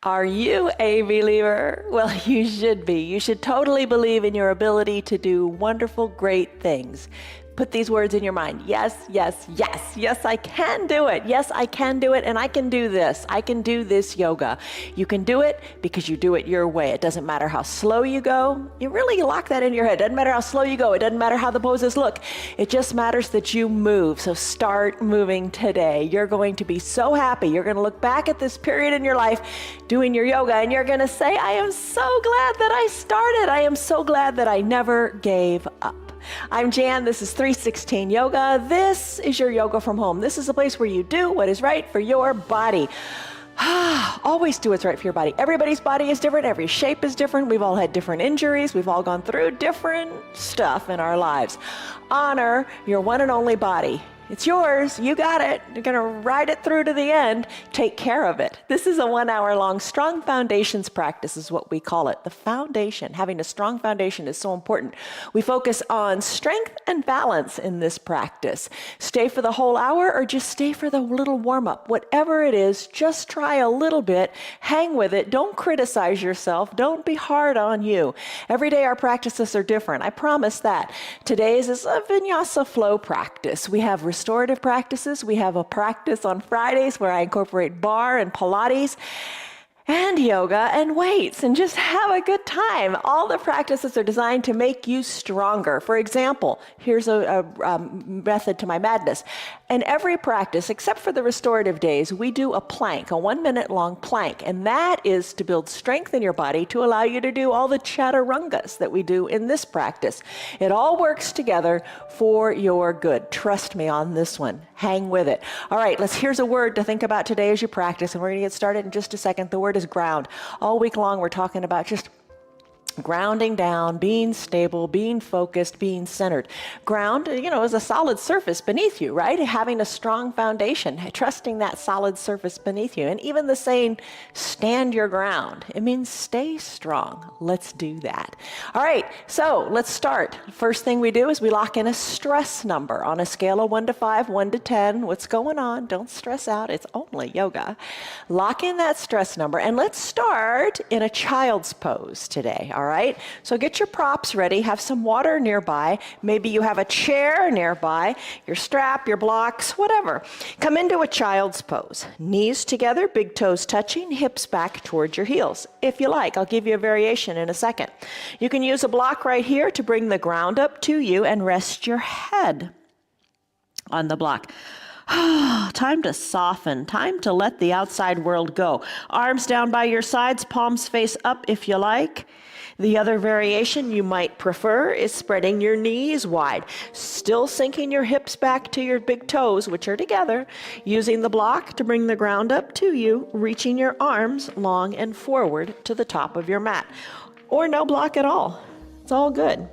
Are you a believer? Well, you should be. You should totally believe in your ability to do wonderful, great things. Put these words in your mind. Yes, yes, yes. Yes, I can do it. Yes, I can do it, and I can do this. I can do this yoga. You can do it because you do it your way. It doesn't matter how slow you go. You really lock that in your head. It doesn't matter how slow you go. It doesn't matter how the poses look. It just matters that you move. So start moving today. You're going to be so happy. You're going to look back at this period in your life doing your yoga, and you're going to say, I am so glad that I started. I am so glad that I never gave up. I'm Jan, this is 316 Yoga. This is your yoga from home. This is a place where you do what is right for your body. Always do what's right for your body. Everybody's body is different. Every shape is different. We've all had different injuries. We've all gone through different stuff in our lives. Honor your one and only body. It's yours. You got it. You're going to ride it through to the end. Take care of it. This is a 1 hour long strong foundations practice is what we call it. The foundation. Having a strong foundation is so important. We focus on strength and balance in this practice. Stay for the whole hour or just stay for the little warm up. Whatever it is, just try a little bit. Hang with it. Don't criticize yourself. Don't be hard on you. Every day our practices are different. I promise that. Today's is a vinyasa flow practice. We have restorative practices. We have a practice on Fridays where I incorporate bar and Pilates and yoga and weights and just have a good time. All the practices are designed to make you stronger. For example, here's a method to my madness. In every practice, except for the restorative days, we do a plank, a 1 minute long plank. And that is to build strength in your body to allow you to do all the chaturangas that we do in this practice. It all works together for your good. Trust me on this one. Hang with it. All right, here's a word to think about today as you practice, and we're going to get started in just a second. The word is ground. All week long, we're talking about just grounding down, being stable, being focused, being centered. Ground, is a solid surface beneath you, right? Having a strong foundation, trusting that solid surface beneath you. And even the saying, stand your ground, it means stay strong. Let's do that. All right, so let's start. First thing we do is we lock in a stress number on a scale of 1 to 5, 1 to 10. What's going on? Don't stress out. It's only yoga. Lock in that stress number, and let's start in a child's pose today, all right? So get your props ready, have some water nearby, maybe you have a chair nearby, your strap, your blocks, whatever. Come into a child's pose. Knees together, big toes touching, hips back towards your heels. If you like, I'll give you a variation in a second. You can use a block right here to bring the ground up to you and rest your head on the block. Time to soften, time to let the outside world go. Arms down by your sides, palms face up if you like. The other variation you might prefer is spreading your knees wide, still sinking your hips back to your big toes, which are together, using the block to bring the ground up to you, reaching your arms long and forward to the top of your mat. Or no block at all. It's all good.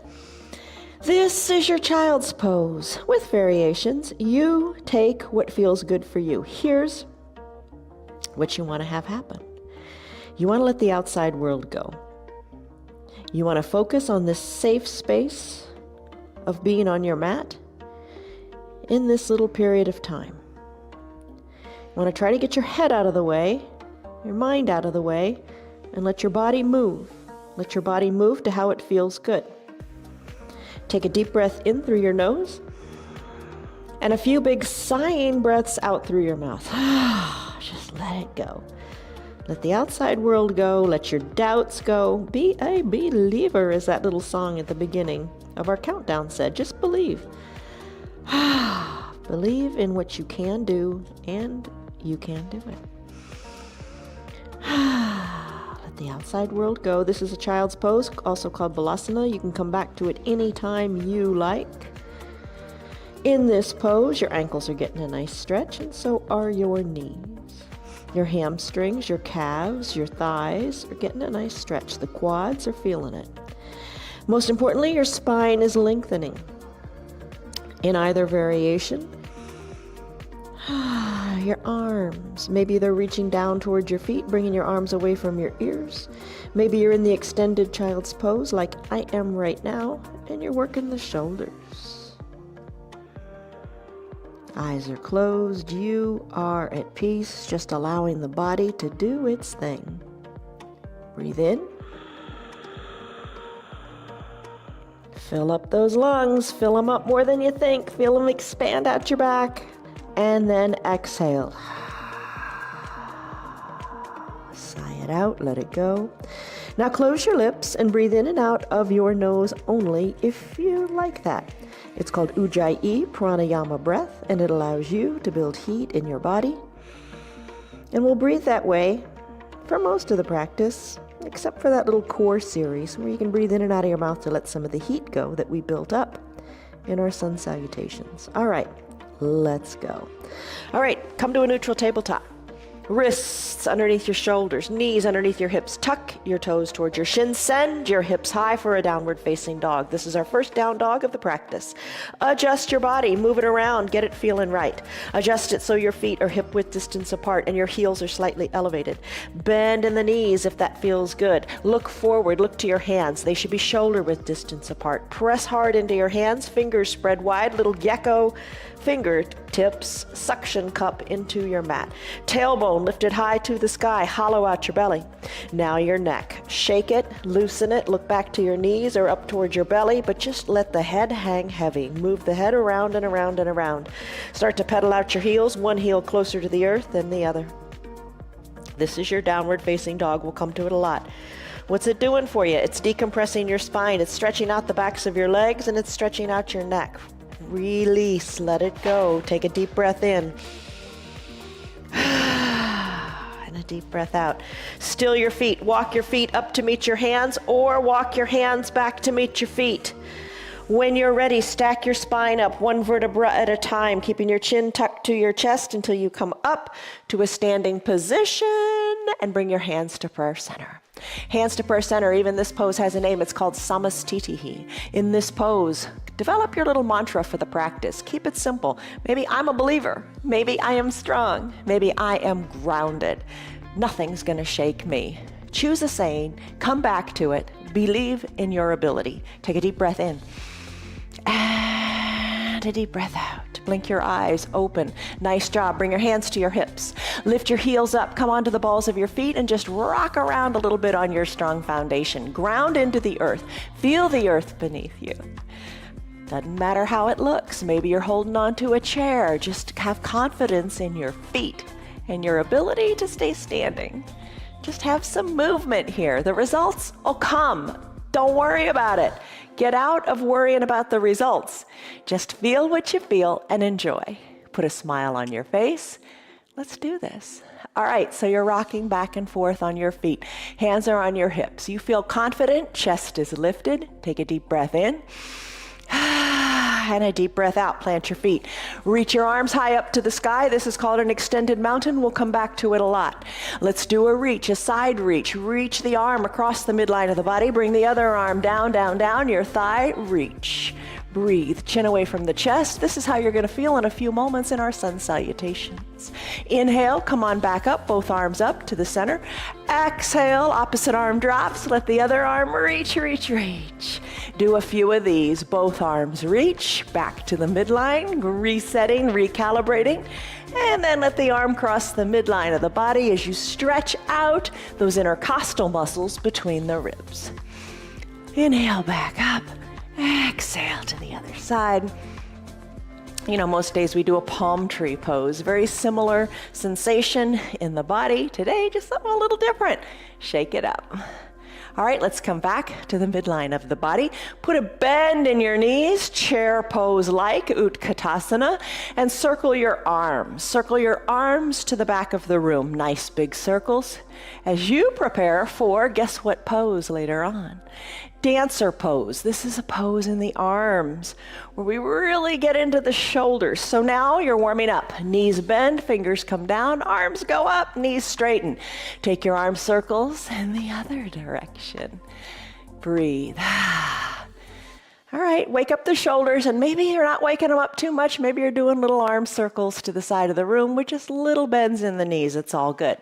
This is your child's pose with variations. You take what feels good for you. Here's what you want to have happen. You want to let the outside world go. You want to focus on this safe space of being on your mat in this little period of time. You want to try to get your head out of the way, your mind out of the way, and let your body move. Let your body move to how it feels good. Take a deep breath in through your nose and a few big sighing breaths out through your mouth. Just let it go. Let the outside world go. Let your doubts go. Be a believer, as that little song at the beginning of our countdown said. Just believe. Believe in what you can do, and you can do it. Let the outside world go. This is a child's pose, also called Balasana. You can come back to it anytime you like. In this pose, your ankles are getting a nice stretch, and so are your knees. Your hamstrings, your calves, your thighs are getting a nice stretch. The quads are feeling it. Most importantly, your spine is lengthening. In either variation, your arms, maybe they're reaching down towards your feet, bringing your arms away from your ears. Maybe you're in the extended child's pose like I am right now, and you're working the shoulders. Eyes are closed. You are at peace, just allowing the body to do its thing. Breathe in. Fill up those lungs. Fill them up more than you think. Feel them expand out your back. And then exhale. Sigh it out. Let it go. Now close your lips and breathe in and out of your nose only if you like that. It's called Ujjayi Pranayama breath, and it allows you to build heat in your body. And we'll breathe that way for most of the practice, except for that little core series where you can breathe in and out of your mouth to let some of the heat go that we built up in our sun salutations. All right, let's go. All right, come to a neutral tabletop. Wrists underneath your shoulders, knees underneath your hips. Tuck your toes towards your shins. Send your hips high for a downward facing dog. This is our first down dog of the practice. Adjust your body, move it around, get it feeling right. Adjust it so your feet are hip width distance apart and your heels are slightly elevated. Bend in the knees if that feels good. Look forward, look to your hands. They should be shoulder width distance apart. Press hard into your hands, fingers spread wide, little gecko fingertips, suction cup into your mat. Tailbone lifted high to the sky, hollow out your belly. Now your neck. Shake it, loosen it, look back to your knees or up towards your belly, but just let the head hang heavy. Move the head around and around and around. Start to pedal out your heels, one heel closer to the earth than the other. This is your downward facing dog. We'll come to it a lot. What's it doing for you? It's decompressing your spine. It's stretching out the backs of your legs and it's stretching out your neck. Release, let it go. Take a deep breath in. And a deep breath out. Still your feet. Walk your feet up to meet your hands or walk your hands back to meet your feet. When you're ready, stack your spine up one vertebra at a time, keeping your chin tucked to your chest until you come up to a standing position and bring your hands to prayer center. Hands to prayer center, even this pose has a name. It's called Samastitihi. In this pose, develop your little mantra for the practice. Keep it simple. Maybe I'm a believer. Maybe I am strong. Maybe I am grounded. Nothing's going to shake me. Choose a saying, come back to it, believe in your ability. Take a deep breath in. And a deep breath out. Blink your eyes, open. Nice job. Bring your hands to your hips. Lift your heels up. Come onto the balls of your feet and just rock around a little bit on your strong foundation. Ground into the earth. Feel the earth beneath you. Doesn't matter how it looks. Maybe you're holding on to a chair. Just have confidence in your feet and your ability to stay standing. Just have some movement here. The results will come. Don't worry about it. Get out of worrying about the results. Just feel what you feel and enjoy. Put a smile on your face. Let's do this. All right, so you're rocking back and forth on your feet. Hands are on your hips. You feel confident. Chest is lifted. Take a deep breath in. And a deep breath out. Plant your feet. Reach your arms high up to the sky. This is called an extended mountain. We'll come back to it a lot. Let's do a reach, a side reach. Reach the arm across the midline of the body. Bring the other arm down, down, down. Your thigh, reach. Breathe. Chin away from the chest. This is how you're going to feel in a few moments in our sun salutations. Inhale, come on back up, both arms up to the center. Exhale, opposite arm drops. Let the other arm reach, reach, reach. Do a few of these. Both arms reach, back to the midline, resetting, recalibrating. And then let the arm cross the midline of the body as you stretch out those intercostal muscles between the ribs. Inhale back up. Exhale to the other side. You know, most days we do a palm tree pose. Very similar sensation in the body. Today, just something a little different. Shake it up. All right, let's come back to the midline of the body. Put a bend in your knees, chair pose like Utkatasana, and circle your arms. Circle your arms to the back of the room. Nice big circles as you prepare for, guess what pose later on? Dancer pose. This is a pose in the arms where we really get into the shoulders. So now you're warming up. Knees bend, fingers come down, arms go up, knees straighten. Take your arm circles in the other direction. Breathe. All right, wake up the shoulders, and maybe you're not waking them up too much. Maybe you're doing little arm circles to the side of the room with just little bends in the knees. It's all good.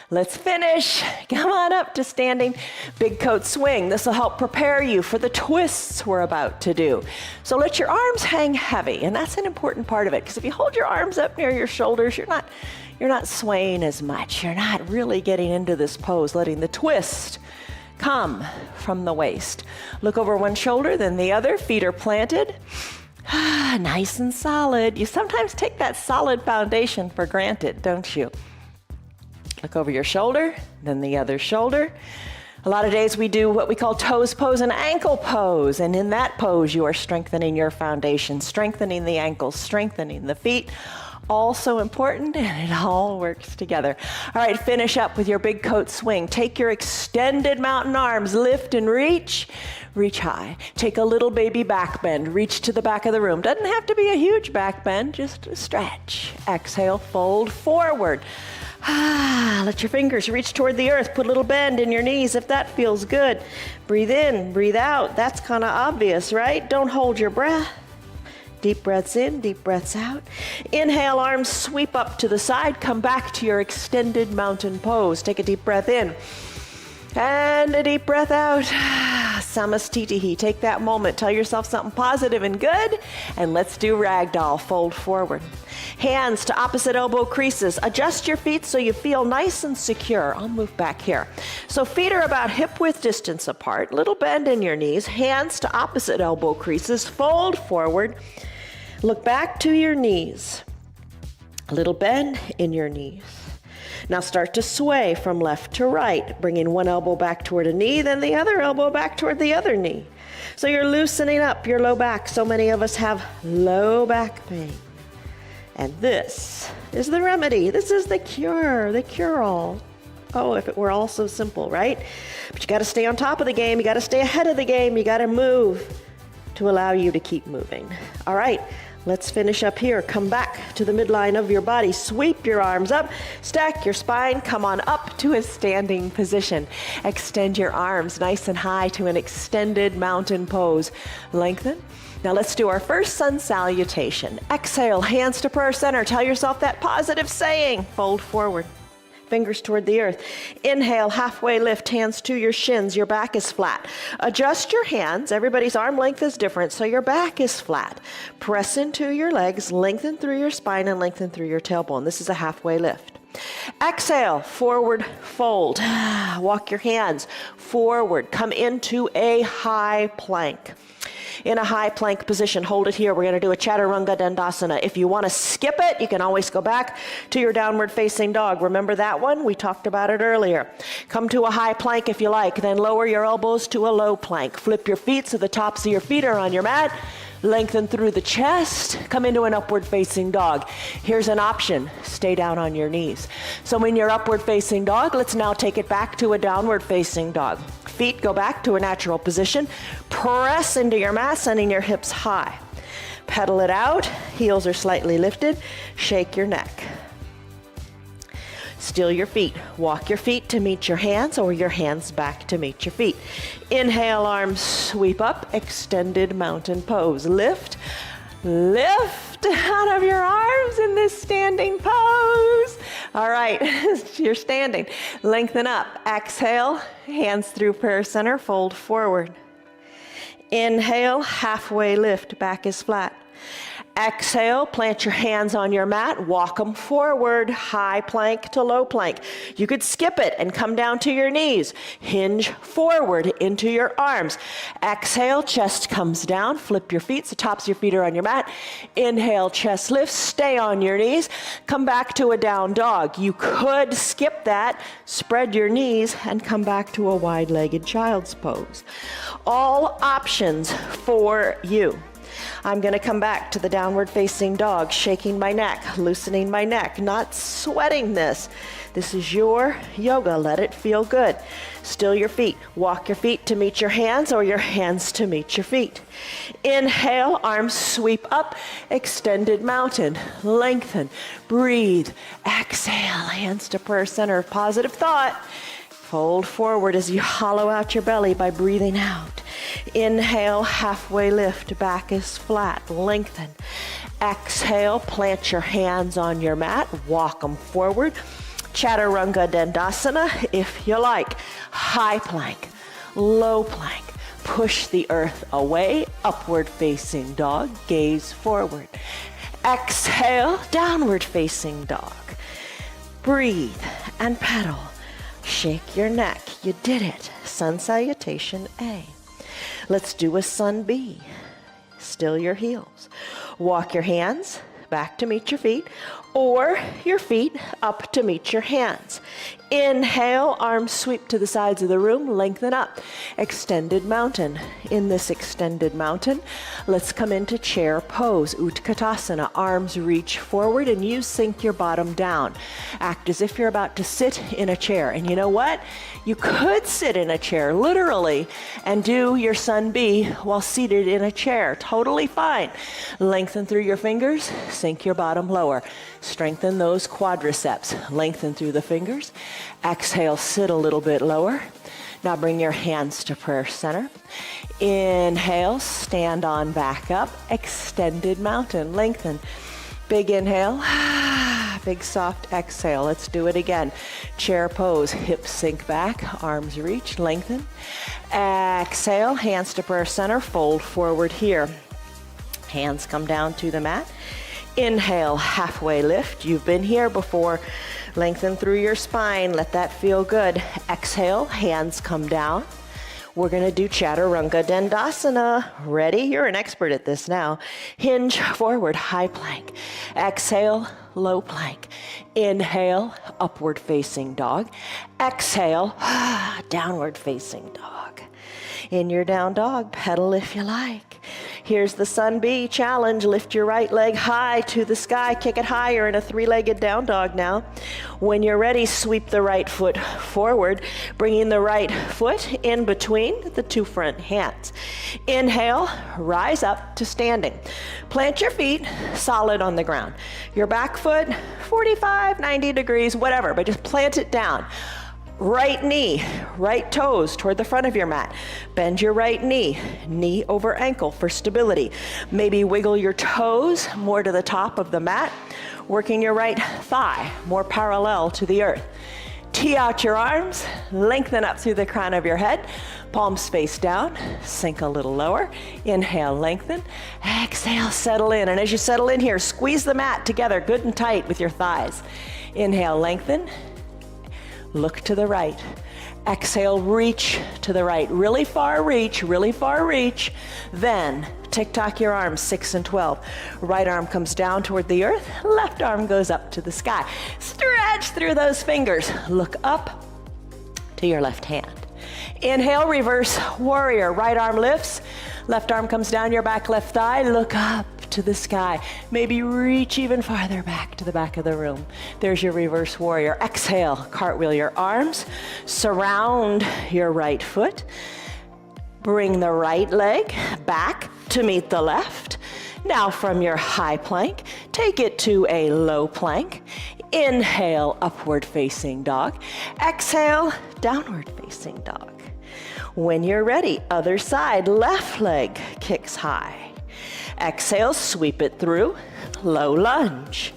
Let's finish. Come on up to standing big coat swing. This will help prepare you for the twists we're about to do. So let your arms hang heavy, and that's an important part of it, because if you hold your arms up near your shoulders, you're not you're not swaying as much. You're not really getting into this pose, letting the twist come from the waist. Look over one shoulder, then the other. Feet are planted. Nice and solid. You sometimes take that solid foundation for granted, don't you? Look over your shoulder, then the other shoulder. A lot of days we do what we call toes pose and ankle pose. And in that pose, you are strengthening your foundation, strengthening the ankles, strengthening the feet. All so important, and it all works together. All right, finish up with your big coat swing. Take your extended mountain arms, lift and reach. Reach high. Take a little baby back bend. Reach to the back of the room. Doesn't have to be a huge back bend, just a stretch. Exhale, fold forward. Let your fingers reach toward the earth. Put a little bend in your knees if that feels good. Breathe in, breathe out. That's kind of obvious, right? Don't hold your breath. Deep breaths in, deep breaths out. Inhale, arms sweep up to the side. Come back to your extended mountain pose. Take a deep breath in. And a deep breath out. Samastitihi. Take that moment. Tell yourself something positive and good. And let's do ragdoll. Fold forward. Hands to opposite elbow creases. Adjust your feet so you feel nice and secure. I'll move back here. So feet are about hip width distance apart. Little bend in your knees. Hands to opposite elbow creases. Fold forward. Look back to your knees. A little bend in your knees. Now start to sway from left to right, bringing one elbow back toward a knee, then the other elbow back toward the other knee. So you're loosening up your low back. So many of us have low back pain. And this is the remedy. This is the cure, the cure-all. Oh, if it were all so simple, right? But you got to stay on top of the game. You got to stay ahead of the game. You got to move to allow you to keep moving. All right. Let's finish up here. Come back to the midline of your body. Sweep your arms up. Stack your spine. Come on up to a standing position. Extend your arms nice and high to an extended mountain pose. Lengthen. Now let's do our first sun salutation. Exhale, hands to prayer center. Tell yourself that positive saying. Fold forward. Fingers toward the earth. Inhale, halfway lift, hands to your shins. Your back is flat. Adjust your hands. Everybody's arm length is different, so your back is flat. Press into your legs, lengthen through your spine, and lengthen through your tailbone. This is a halfway lift. Exhale, forward fold. Walk your hands forward. Come into a high plank. In a high plank position, hold it here. We're going to do a Chaturanga Dandasana. If you want to skip it, you can always go back to your downward facing dog. Remember that one? We talked about it earlier. Come to a high plank if you like, then lower your elbows to a low plank. Flip your feet so the tops of your feet are on your mat. Lengthen through the chest, come into an upward facing dog. Here's an option, stay down on your knees. So in your upward facing dog, let's now take it back to a downward facing dog. Feet go back to a natural position. Press into your mat, sending your hips high. Pedal it out, heels are slightly lifted. Shake your neck. Still your feet. Walk your feet to meet your hands or your hands back to meet your feet. Inhale, arms sweep up, extended mountain pose. Lift, lift out of your arms in this standing pose. All right, you're standing. Lengthen up. Exhale, hands through prayer center, fold forward. Inhale, halfway lift, back is flat. Exhale, plant your hands on your mat, walk them forward, high plank to low plank. You could skip it and come down to your knees. Hinge forward into your arms. Exhale, chest comes down, flip your feet, so tops of your feet are on your mat. Inhale, chest lifts, stay on your knees. Come back to a down dog. You could skip that, spread your knees, and come back to a wide-legged child's pose. All options for you. I'm going to come back to the downward facing dog, shaking my neck, loosening my neck, not sweating this. This is your yoga. Let it feel good. Still your feet. Walk your feet to meet your hands or your hands to meet your feet. Inhale, arms sweep up, extended mountain. Lengthen, breathe. Exhale, hands to prayer center. Positive thought. Fold forward as you hollow out your belly by breathing out. Inhale, halfway lift, back is flat, lengthen. Exhale, plant your hands on your mat, walk them forward. Chaturanga Dandasana, if you like. High plank, low plank. Push the earth away, upward facing dog, gaze forward. Exhale, downward facing dog. Breathe and pedal. Shake your neck. You did it. Sun salutation A. Let's do a sun B. Still your heels. Walk your hands back to meet your feet, or your feet up to meet your hands. Inhale, arms sweep to the sides of the room, lengthen up. Extended mountain. In this extended mountain, let's come into chair pose, Utkatasana. Arms reach forward and you sink your bottom down. Act as if you're about to sit in a chair. And you know what? You could sit in a chair, literally, and do your sun B while seated in a chair. Totally fine. Lengthen through your fingers, sink your bottom lower. Strengthen those quadriceps. Lengthen through the fingers. Exhale, sit a little bit lower. Now bring your hands to prayer center. Inhale, stand on back up. Extended mountain, lengthen. Big inhale, big soft exhale. Let's do it again. Chair pose, hips sink back, arms reach, lengthen. Exhale, hands to prayer center, fold forward here. Hands come down to the mat. Inhale, halfway lift. You've been here before. Lengthen through your spine. Let that feel good. Exhale, hands come down. We're going to do Chaturanga Dandasana. Ready? You're an expert at this now. Hinge forward, high plank. Exhale, low plank. Inhale, upward facing dog. Exhale, downward facing dog. In your down dog, pedal if you like. Here's the Sun B challenge. Lift your right leg high to the sky. Kick it higher in a three-legged down dog now. When you're ready, sweep the right foot forward, bringing the right foot in between the two front hands. Inhale, rise up to standing. Plant your feet solid on the ground. Your back foot, 45, 90 degrees, whatever, but just plant it down. Right knee, right toes toward the front of your mat. Bend your right knee, knee over ankle for stability. Maybe wiggle your toes more to the top of the mat, working your right thigh more parallel to the earth. Tee out your arms, lengthen up through the crown of your head, palms face down, sink a little lower. Inhale, lengthen. Exhale, settle in. And as you settle in here, squeeze the mat together good and tight with your thighs. Inhale, lengthen. Look to the right. Exhale, reach to the right. Really far reach, really far reach. Then tick-tock your arms, 6 and 12. Right arm comes down toward the earth. Left arm goes up to the sky. Stretch through those fingers. Look up to your left hand. Inhale, reverse warrior. Right arm lifts. Left arm comes down your back, left thigh. Look up to the sky. Maybe reach even farther back to the back of the room. There's your reverse warrior. Exhale, cartwheel your arms. Surround your right foot. Bring the right leg back to meet the left. Now from your high plank, take it to a low plank. Inhale, upward facing dog. Exhale, downward facing dog. When you're ready, other side, left leg kicks high. Exhale, sweep it through, low lunge.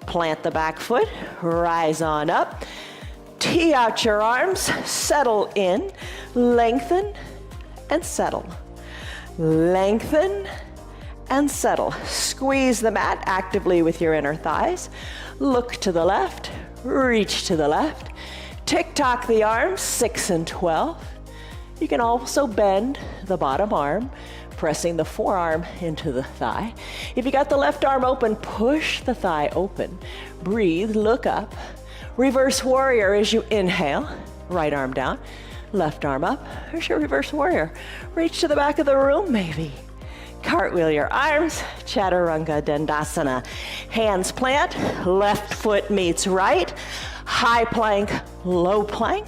Plant the back foot, rise on up. Tee out your arms, settle in, lengthen and settle. Lengthen and settle. Squeeze the mat actively with your inner thighs. Look to the left, reach to the left. Tick-tock the arms, 6 and 12. You can also bend the bottom arm, pressing the forearm into the thigh. If you got the left arm open, push the thigh open. Breathe, look up. Reverse warrior as you inhale, right arm down, left arm up. Here's your reverse warrior. Reach to the back of the room maybe. Cartwheel your arms, Chaturanga Dandasana. Hands plant, left foot meets right. High plank, low plank.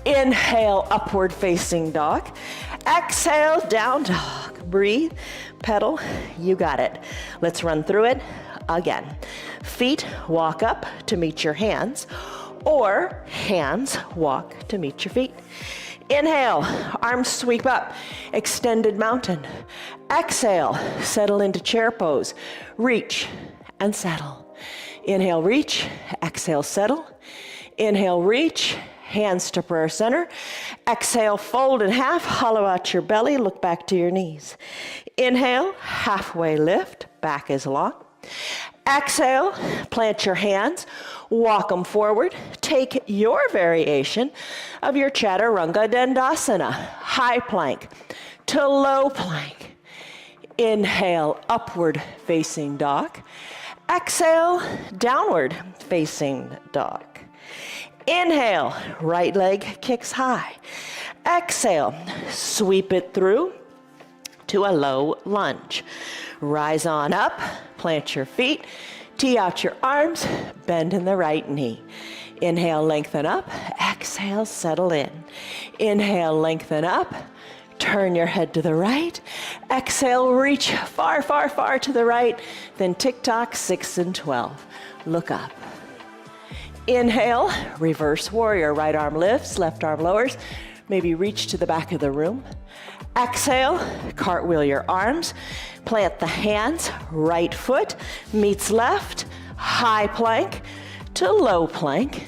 Inhale, upward facing dog. Exhale, down dog. Breathe, pedal, you got it. Let's run through it again. Feet walk up to meet your hands, or hands walk to meet your feet. Inhale, arms sweep up, extended mountain. Exhale, settle into chair pose. Reach and settle. Inhale, reach. Exhale, settle. Inhale, reach. Hands to prayer center. Exhale, fold in half, hollow out your belly, look back to your knees. Inhale, halfway lift, back is long. Exhale, plant your hands, walk them forward. Take your variation of your Chaturanga Dandasana, high plank to low plank. Inhale, upward facing dog. Exhale, downward facing dog. Inhale, right leg kicks high. Exhale, sweep it through to a low lunge. Rise on up, plant your feet, tee out your arms, bend in the right knee. Inhale, lengthen up. Exhale, settle in. Inhale, lengthen up. Turn your head to the right. Exhale, reach far, far, far to the right. Then tick-tock, 6 and 12. Look up. Inhale, reverse warrior. Right arm lifts, left arm lowers. Maybe reach to the back of the room. Exhale, cartwheel your arms. Plant the hands. Right foot meets left. High plank to low plank.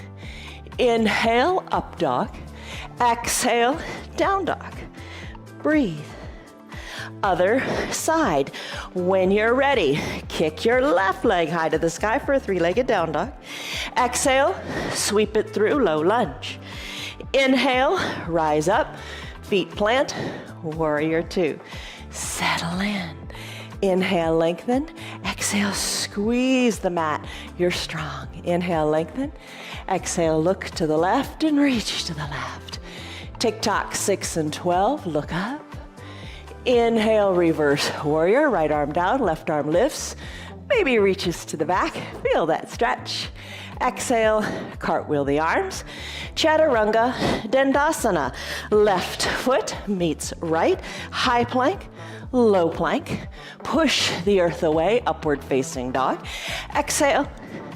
Inhale, up dog. Exhale, down dog. Breathe. Other side. When you're ready, kick your left leg high to the sky for a three-legged down dog. Exhale, sweep it through, low lunge. Inhale, rise up, feet plant, warrior two. Settle in. Inhale, lengthen. Exhale, squeeze the mat. You're strong. Inhale, lengthen. Exhale, look to the left and reach to the left. Tick-tock, 6 and 12, look up. Inhale, reverse warrior, right arm down, left arm lifts, maybe reaches to the back, feel that stretch. Exhale, cartwheel the arms. Chaturanga Dandasana, left foot meets right, high plank, low plank. Push the earth away, upward facing dog. Exhale,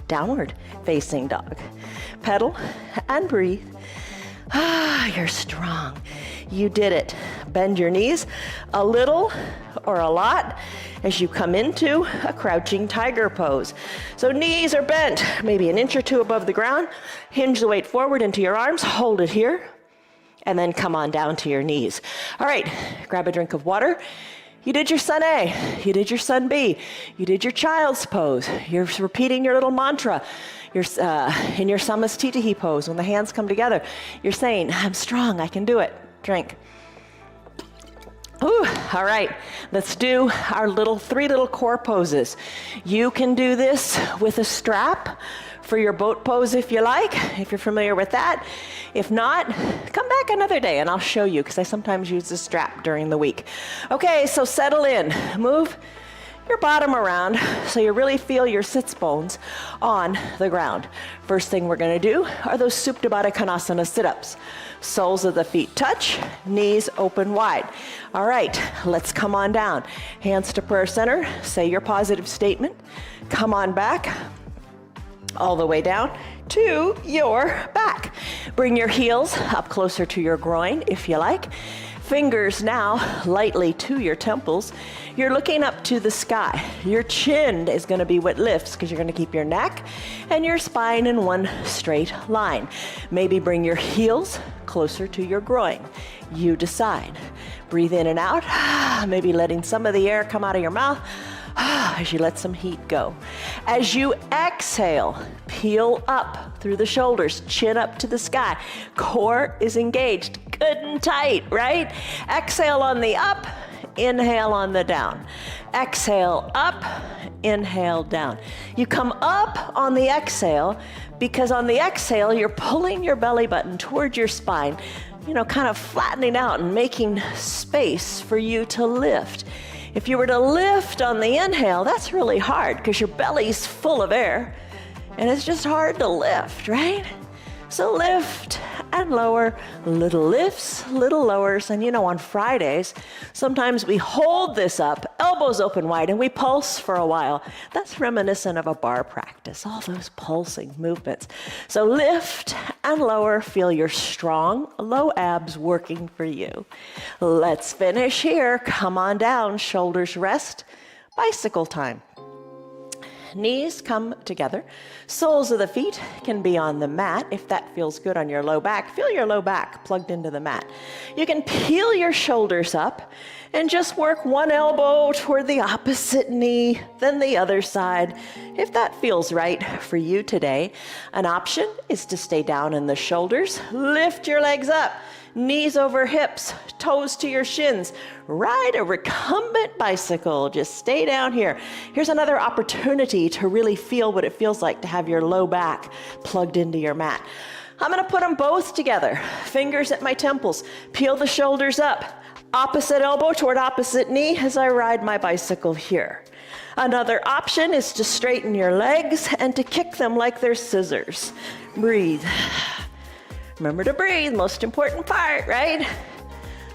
downward facing dog. Pedal and breathe. You're strong. You did it. Bend your knees a little or a lot as you come into a crouching tiger pose. So knees are bent, maybe an inch or two above the ground. Hinge the weight forward into your arms, hold it here, and then come on down to your knees. All right, grab a drink of water. You did your Sun A, you did your Sun B, you did your child's pose. You're repeating your little mantra. You're in your Samastitihi pose, when the hands come together, you're saying, I'm strong, I can do it. Drink. Ooh, all right, let's do our three little core poses. You can do this with a strap for your boat pose if you like, if you're familiar with that. If not, come back another day and I'll show you, because I sometimes use the strap during the week. Okay, so settle in. Move your bottom around so you really feel your sits bones on the ground. First thing we're gonna do are those Supta Baddha Konasana sit-ups. Soles of the feet touch, knees open wide. All right, let's come on down. Hands to prayer center, say your positive statement. Come on back, all the way down to your back. Bring your heels up closer to your groin if you like. Fingers now lightly to your temples. You're looking up to the sky. Your chin is going to be what lifts because you're going to keep your neck and your spine in one straight line. Maybe bring your heels closer to your groin. You decide. Breathe in and out, maybe letting some of the air come out of your mouth as you let some heat go. As you exhale, peel up through the shoulders, chin up to the sky. Core is engaged, good and tight, right? Exhale on the up, inhale on the down. Exhale up, inhale down. You come up on the exhale because on the exhale, you're pulling your belly button towards your spine, kind of flattening out and making space for you to lift. If you were to lift on the inhale, that's really hard because your belly's full of air and it's just hard to lift, right? So lift and lower, little lifts, little lowers. And on Fridays, sometimes we hold this up, elbows open wide, and we pulse for a while. That's reminiscent of a bar practice, all those pulsing movements. So lift and lower, feel your strong, low abs working for you. Let's finish here. Come on down, shoulders rest, bicycle time. Knees come together. Soles of the feet can be on the mat if that feels good on your low back. Feel your low back plugged into the mat. You can peel your shoulders up and just work one elbow toward the opposite knee, then the other side, if that feels right for you today. An option is to stay down in the shoulders. Lift your legs up. Knees over hips, toes to your shins. Ride a recumbent bicycle. Just stay down here. Here's another opportunity to really feel what it feels like to have your low back plugged into your mat. I'm gonna put them both together. Fingers at my temples. Peel the shoulders up. Opposite elbow toward opposite knee as I ride my bicycle here. Another option is to straighten your legs and to kick them like they're scissors. Breathe. Remember to breathe, most important part, right?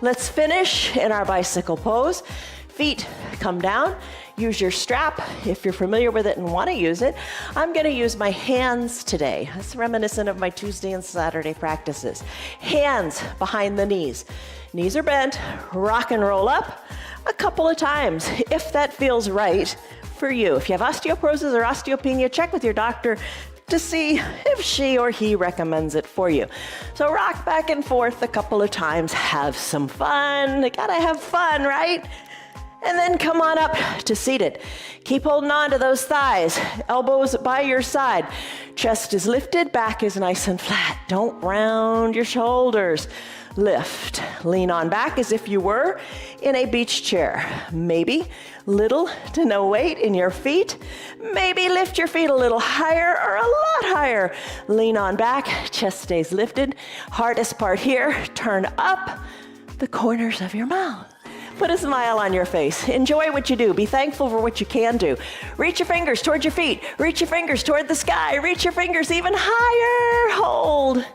Let's finish in our bicycle pose. Feet come down. Use your strap if you're familiar with it and want to use it. I'm going to use my hands today. That's reminiscent of my Tuesday and Saturday practices. Hands behind the knees. Knees are bent. Rock and roll up a couple of times if that feels right for you. If you have osteoporosis or osteopenia, check with your doctor to see if she or he recommends it for you. So rock back and forth a couple of times, have some fun. You gotta have fun, right? And then come on up to seated. Keep holding on to those thighs, elbows by your side. Chest is lifted, back is nice and flat. Don't round your shoulders. Lift, lean on back as if you were in a beach chair. Maybe little to no weight in your feet. Maybe lift your feet a little higher or a lot higher. Lean on back, chest stays lifted. Hardest part here, turn up the corners of your mouth. Put a smile on your face. Enjoy what you do. Be thankful for what you can do. Reach your fingers toward your feet. Reach your fingers toward the sky. Reach your fingers even higher. Hold.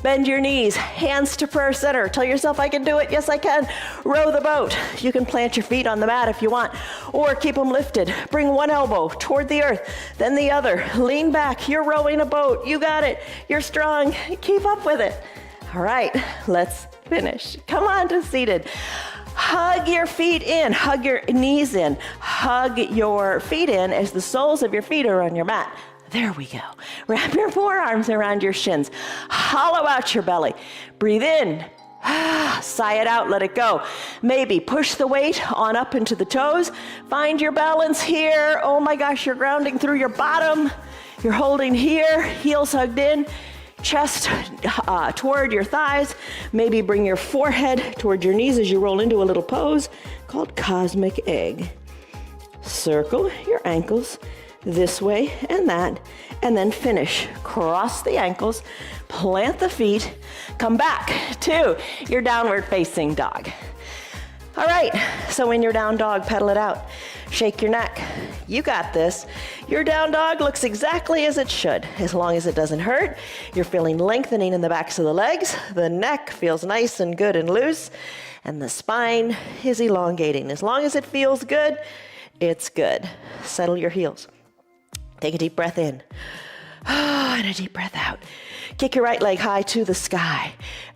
Bend your knees, hands to prayer center. Tell yourself, I can do it. Yes, I can. Row the boat. You can plant your feet on the mat if you want, or keep them lifted. Bring one elbow toward the earth, then the other. Lean back. You're rowing a boat. You got it. You're strong. Keep up with it. All right, let's finish. Come on to seated. Hug your feet in. Hug your knees in. Hug your feet in as the soles of your feet are on your mat. There we go. Wrap your forearms around your shins. Hollow out your belly. Breathe in. Sigh it out, let it go. Maybe push the weight on up into the toes. Find your balance here. Oh my gosh, you're grounding through your bottom. You're holding here, heels hugged in. Chest toward your thighs. Maybe bring your forehead toward your knees as you roll into a little pose called Cosmic Egg. Circle your ankles this way and that, and then finish. Cross the ankles, plant the feet, come back to your downward facing dog. All right, so in your down dog, pedal it out. Shake your neck. You got this. Your down dog looks exactly as it should, as long as it doesn't hurt. You're feeling lengthening in the backs of the legs. The neck feels nice and good and loose, and the spine is elongating. As long as it feels good, it's good. Settle your heels. Take a deep breath in. And a deep breath out. Kick your right leg high to the sky.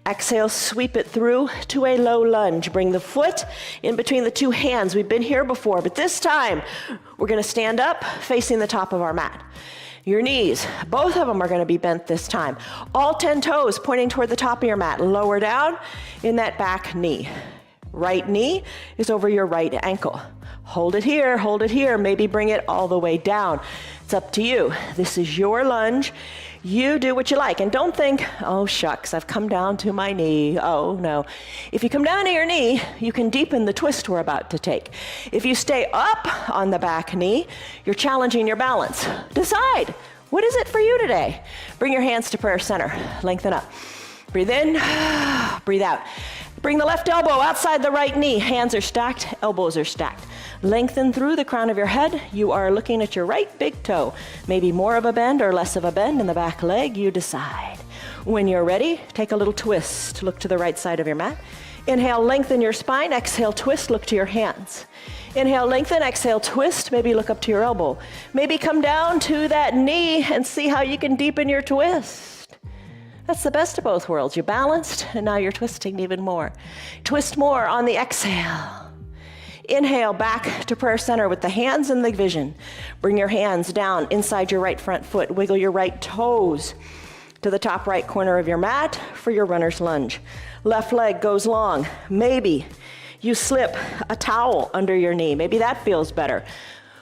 Exhale, sweep it through to a low lunge. Bring the foot in between the two hands. We've been here before, but this time we're going to stand up facing the top of our mat. Your knees, both of them are going to be bent this time. All 10 toes pointing toward the top of your mat. Lower down in that back knee. Right knee is over your right ankle. Hold it here, maybe bring it all the way down. It's up to you. This is your lunge. You do what you like. And don't think, oh shucks, I've come down to my knee. Oh no. If you come down to your knee, you can deepen the twist we're about to take. If you stay up on the back knee, you're challenging your balance. Decide, what is it for you today? Bring your hands to prayer center. Lengthen up. Breathe in, breathe out. Bring the left elbow outside the right knee. Hands are stacked, elbows are stacked. Lengthen through the crown of your head. You are looking at your right big toe. Maybe more of a bend or less of a bend in the back leg, you decide. When you're ready, take a little twist. Look to the right side of your mat. Inhale, lengthen your spine. Exhale, twist, look to your hands. Inhale, lengthen, exhale, twist. Maybe look up to your elbow. Maybe come down to that knee and see how you can deepen your twist. That's the best of both worlds. You're balanced, and now you're twisting even more. Twist more on the exhale. Inhale, back to prayer center with the hands in the vision. Bring your hands down inside your right front foot. Wiggle your right toes to the top right corner of your mat for your runner's lunge. Left leg goes long. Maybe you slip a towel under your knee. Maybe that feels better.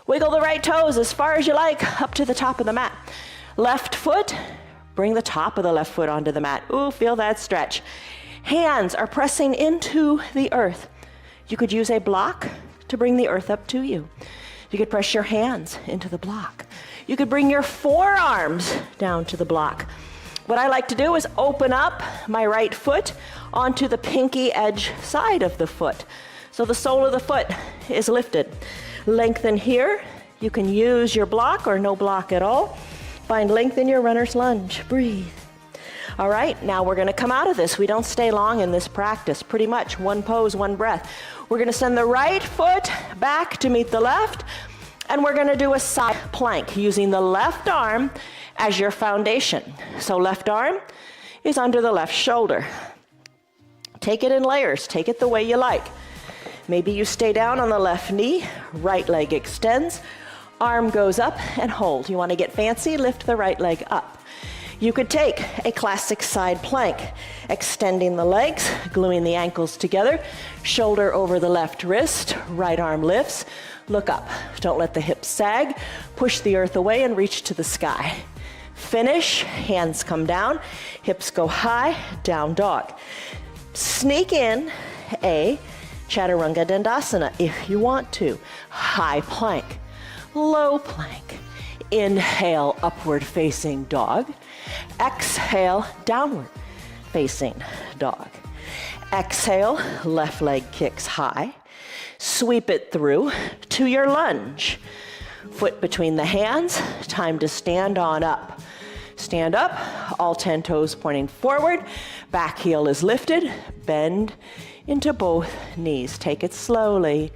Wiggle the right toes as far as you like up to the top of the mat. Left foot, bring the top of the left foot onto the mat. Ooh, feel that stretch. Hands are pressing into the earth. You could use a block to bring the earth up to you. You could press your hands into the block. You could bring your forearms down to the block. What I like to do is open up my right foot onto the pinky edge side of the foot. So the sole of the foot is lifted. Lengthen here. You can use your block or no block at all. Find length in your runner's lunge. Breathe. All right, now we're gonna come out of this. We don't stay long in this practice. Pretty much one pose, one breath. We're gonna send the right foot back to meet the left, and we're gonna do a side plank using the left arm as your foundation. So left arm is under the left shoulder. Take it in layers, take it the way you like. Maybe you stay down on the left knee, right leg extends, arm goes up and hold. You wanna get fancy, lift the right leg up. You could take a classic side plank, extending the legs, gluing the ankles together, shoulder over the left wrist, right arm lifts, look up. Don't let the hips sag, push the earth away and reach to the sky. Finish, hands come down, hips go high, down dog. Sneak in a Chaturanga Dandasana if you want to. High plank, low plank. Inhale, upward facing dog. Exhale, downward facing dog. Exhale, left leg kicks high. Sweep it through to your lunge. Foot between the hands, time to stand on up. Stand up, all 10 toes pointing forward. Back heel is lifted, bend into both knees. Take it slowly.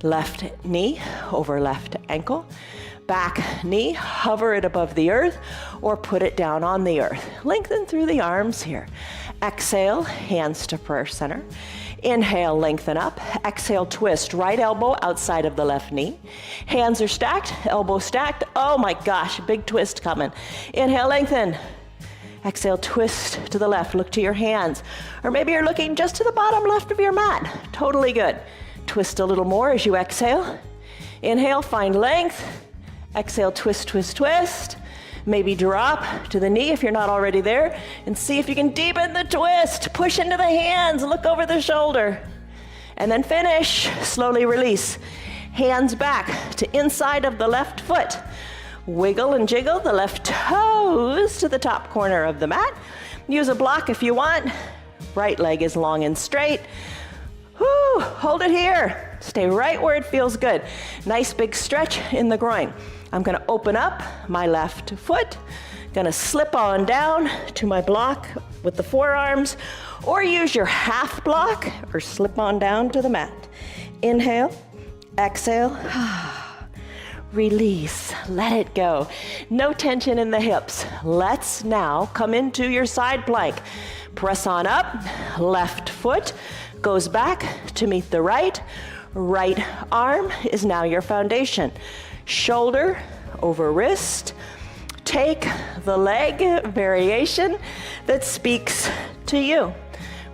Left knee over left ankle. Back knee, hover it above the earth or put it down on the earth. Lengthen through the arms here. Exhale, hands to prayer center. Inhale, lengthen up. Exhale, twist. Right elbow outside of the left knee. Hands are stacked, elbow stacked. Oh my gosh, big twist coming. Inhale, lengthen. Exhale, twist to the left. Look to your hands. Or maybe you're looking just to the bottom left of your mat. Totally good. Twist a little more as you exhale. Inhale, find length. Exhale, twist, twist, twist. Maybe drop to the knee if you're not already there and see if you can deepen the twist. Push into the hands, look over the shoulder. And then finish, slowly release. Hands back to inside of the left foot. Wiggle and jiggle the left toes to the top corner of the mat. Use a block if you want. Right leg is long and straight. Whew, hold it here. Stay right where it feels good. Nice big stretch in the groin. I'm gonna open up my left foot, gonna slip on down to my block with the forearms, or use your half block, or slip on down to the mat. Inhale, exhale, release, let it go. No tension in the hips. Let's now come into your side plank. Press on up, left foot goes back to meet the right. Right arm is now your foundation. Shoulder over wrist. Take the leg variation that speaks to you.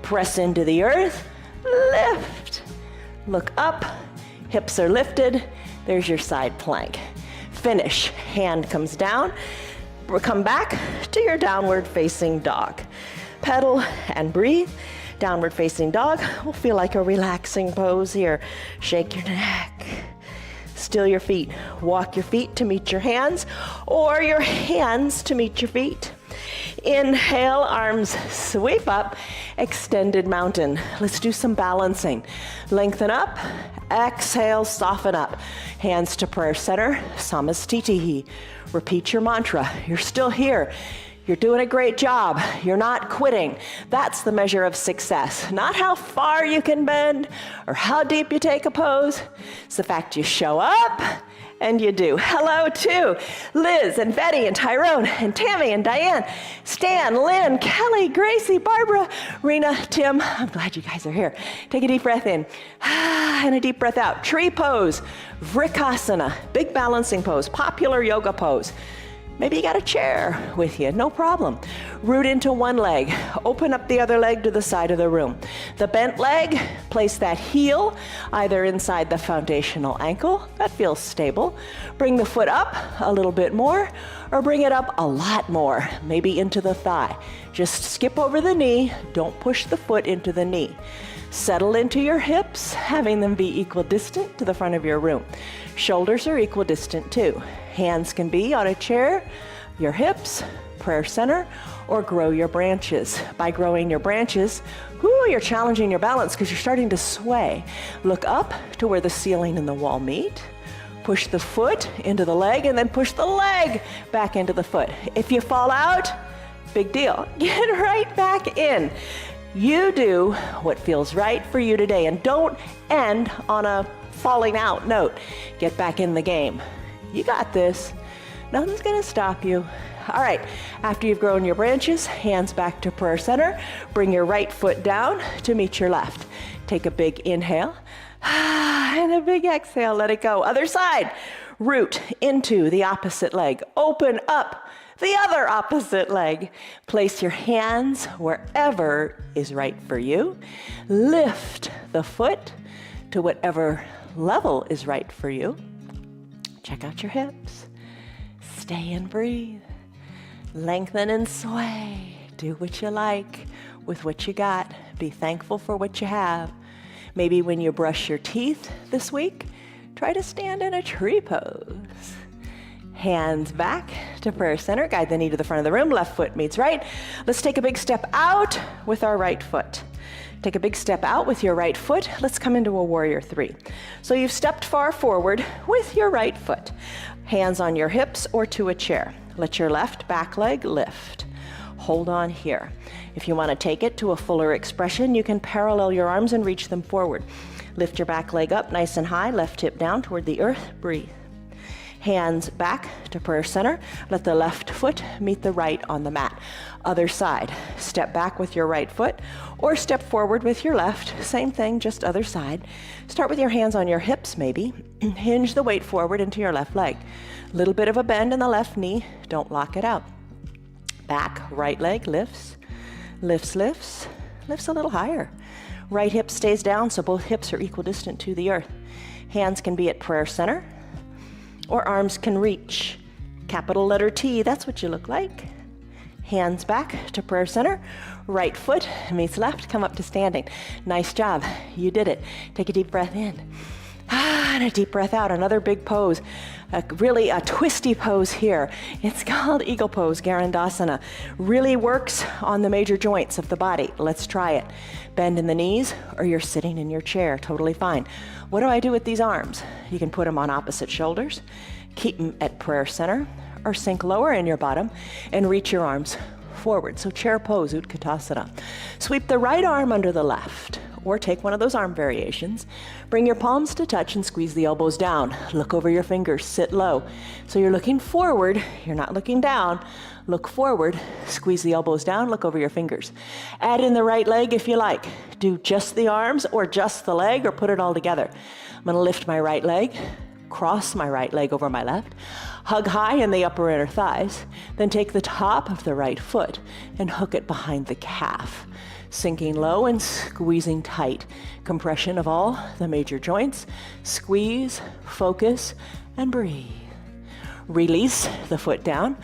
Press into the earth, lift. Look up, hips are lifted. There's your side plank. Finish, hand comes down. Come back to your downward facing dog. Pedal and breathe. Downward facing dog will feel like a relaxing pose here. Shake your neck. Still your feet. Walk your feet to meet your hands or your hands to meet your feet. Inhale, arms sweep up, extended mountain. Let's do some balancing. Lengthen up, exhale, soften up. Hands to prayer center, Samastitihi. Repeat your mantra. You're still here. You're doing a great job. You're not quitting. That's the measure of success. Not how far you can bend or how deep you take a pose. It's the fact you show up And you do. Hello to Liz and Betty and Tyrone and Tammy and Diane, Stan, Lynn, Kelly, Gracie, Barbara, Rena, Tim. I'm glad you guys are here. Take a deep breath in and a deep breath out. Tree pose, Vrikasana, big balancing pose, popular yoga pose. Maybe you got a chair with you, no problem. Root into one leg, open up the other leg to the side of the room. The bent leg, place that heel either inside the foundational ankle, that feels stable. Bring the foot up a little bit more, or bring it up a lot more, maybe into the thigh. Just skip over the knee, don't push the foot into the knee. Settle into your hips, having them be equidistant to the front of your room. Shoulders are equidistant too. Hands can be on a chair, your hips, prayer center, or grow your branches. By growing your branches, you're challenging your balance because you're starting to sway. Look up to where the ceiling and the wall meet. Push the foot into the leg and then push the leg back into the foot. If you fall out, big deal. Get right back in. You do what feels right for you today, and don't end on a falling out note. Get back in the game. You got this. Nothing's gonna stop you. All right, after you've grown your branches, hands back to prayer center. Bring your right foot down to meet your left. Take a big inhale and a big exhale. Let it go. Other side. Root into the opposite leg. Open up the other opposite leg. Place your hands wherever is right for you. Lift the foot to whatever level is right for you. Check out your hips. Stay and breathe. Lengthen and sway. Do what you like with what you got. Be thankful for what you have. Maybe when you brush your teeth this week, try to stand in a tree pose. Hands back to prayer center. Guide the knee to the front of the room. Left foot meets right. Let's take a big step out with our right foot. Take a big step out with your right foot. Let's come into a warrior three. So you've stepped far forward with your right foot. Hands on your hips or to a chair. Let your left back leg lift. Hold on here. If you want to take it to a fuller expression, you can parallel your arms and reach them forward. Lift your back leg up nice and high. Left hip down toward the earth. Breathe. Hands back to prayer center. Let the left foot meet the right on the mat. Other side. Step back with your right foot or step forward with your left. Same thing, just other side. Start with your hands on your hips maybe. Hinge the weight forward into your left leg. Little bit of a bend in the left knee. Don't lock it out. Back, right leg lifts, lifts, lifts, lifts a little higher. Right hip stays down so both hips are equidistant to the earth. Hands can be at prayer center, or arms can reach. Capital letter T, that's what you look like. Hands back to prayer center. Right foot meets left, come up to standing. Nice job, you did it. Take a deep breath in. And a deep breath out, another big pose. Really a twisty pose here. It's called Eagle Pose, Garandasana. Really works on the major joints of the body. Let's try it. Bend in the knees or you're sitting in your chair, totally fine. What do I do with these arms? You can put them on opposite shoulders, keep them at prayer center, or sink lower in your bottom and reach your arms forward. So chair pose, Utkatasana. Sweep the right arm under the left, or take one of those arm variations. Bring your palms to touch and squeeze the elbows down. Look over your fingers, sit low. So you're looking forward, you're not looking down. Look forward, squeeze the elbows down, look over your fingers. Add in the right leg if you like. Do just the arms or just the leg or put it all together. I'm gonna lift my right leg, cross my right leg over my left, hug high in the upper inner thighs, then take the top of the right foot and hook it behind the calf. Sinking low and squeezing tight. Compression of all the major joints. Squeeze, focus, and breathe. Release the foot down.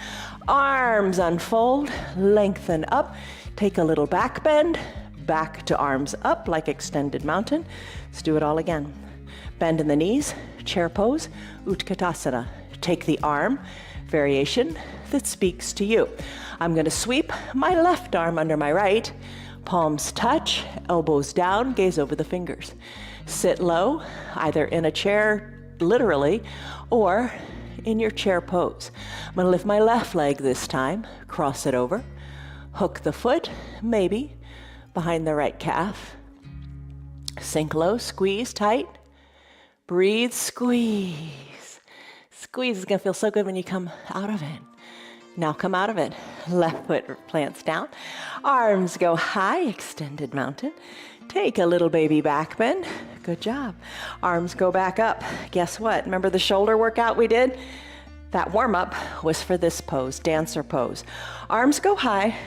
Arms unfold, lengthen up. Take a little back bend, back to arms up like extended mountain. Let's do it all again. Bend in the knees, chair pose, Utkatasana. Take the arm variation that speaks to you. I'm going to sweep my left arm under my right. Palms touch, elbows down, gaze over the fingers. Sit low, either in a chair, literally, or in your chair pose. I'm gonna lift my left leg this time, cross it over, hook the foot, maybe, behind the right calf. Sink low, squeeze tight. Breathe, squeeze. Squeeze is gonna feel so good when you come out of it. Now come out of it. Left foot plants down. Arms go high, extended mountain. Take a little baby back bend. Good job. Arms go back up. Guess what? Remember the shoulder workout we did? That warm-up was for this pose, dancer pose. Arms go high.